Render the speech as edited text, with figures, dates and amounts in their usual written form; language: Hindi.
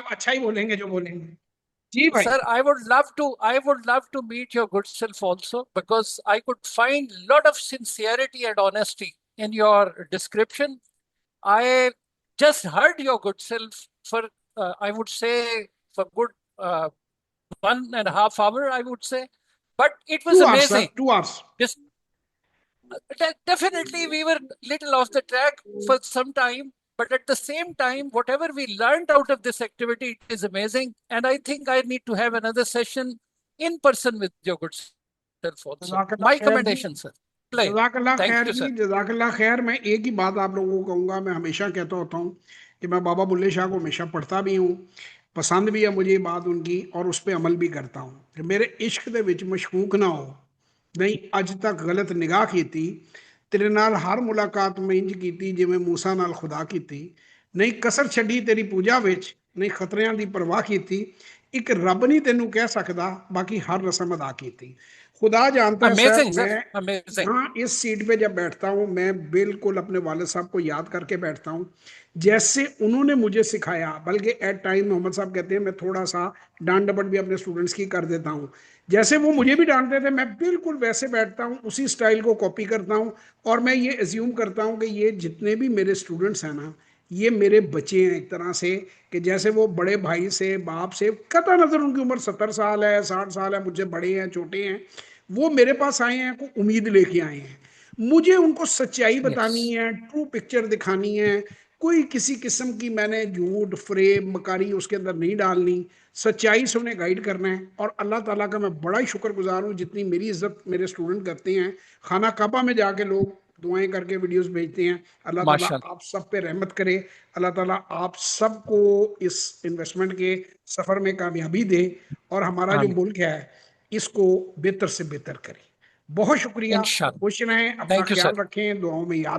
आप अच्छा ही बोलेंगे जो बोलेंगे। जी भाई। Sir, I would love to meet your good self also, because I could find a lot of sincerity and honesty in your description. I just heard your good self for, I would say, for good 1.5 hour, I would say, but it was 2 hours sir, amazing. 2 hours। This definitely we were little off the track for some time, but at the same time, whatever we learned out of this activity is amazing. And I think I need to have another session in person with your good self also. जजाकल्ला My खैर जी। commendation, sir. Play. जजाकल्ला Thank खैर you, जी, sir. जजाकल्ला खैर। मैं एक ही बात आप लोगों को कहूँगा, मैं हमेशा कहता होता हूँ कि मैं बाबा बुल्ले शाह को हमेशा पढ़ता भी हूँ, पसंद भी है मुझे ये बात उनकी, और उस पर अमल भी करता हूँ कि मेरे इश्क दे विच मशकूक ना हो। नहीं अज तक गलत निगाह की तेरे नाल हर मुलाकात में इंज की जिमें मूसा नाल खुदा की। नहीं कसर छड़ी तेरी पूजा विच, नहीं खतरियां की परवाह की। एक रब नहीं तेनू कह सकता, बाकी हर रस्म अदा की। खुदा जानता है सर, Amazing, sir. मैं Amazing. यहाँ इस सीट पे जब बैठता हूँ मैं बिल्कुल अपने वालिद साहब को याद करके बैठता हूँ, जैसे उन्होंने मुझे सिखाया। बल्कि एट टाइम मोहम्मद साहब कहते हैं मैं थोड़ा सा डांट डपट भी अपने स्टूडेंट्स की कर देता हूँ। जैसे वो मुझे भी डांटते थे, मैं बिल्कुल वैसे बैठता हूँ, उसी स्टाइल को कॉपी करता हूँ। और मैं ये एज्यूम करता हूँ कि ये जितने भी मेरे स्टूडेंट्स हैं ना, ये मेरे बच्चे हैं एक तरह से। कि जैसे वो बड़े भाई से, बाप से, कता नजर उनकी उम्र 70 साल है, 60 साल है, मुझसे बड़े हैं, छोटे हैं, वो मेरे पास आए हैं, को उम्मीद लेके आए हैं। मुझे उनको सच्चाई बतानी Yes. है, ट्रू पिक्चर दिखानी है। कोई किसी किस्म की मैंने झूठ फ्रेब मकारी उसके अंदर नहीं डालनी, सच्चाई से उन्हें गाइड करना है। और अल्लाह ताला का मैं बड़ा ही शुक्रगुजार हूँ जितनी मेरी इज्जत मेरे स्टूडेंट करते हैं। खाना काबा में जाके लोग दुआएं करके वीडियोस भेजते हैं। अल्लाह ताला Mashallah. आप सब पे रहमत करे। अल्लाह ताला आप सबको इस इन्वेस्टमेंट के सफ़र में कामयाबी दे, और हमारा जो Amen. मुल्क है इसको बेहतर से बेहतर करे। बहुत शुक्रिया। Inshallah. खुश रहें, अपना Thank you, sir. ख्याल रखें, दुआओं में याद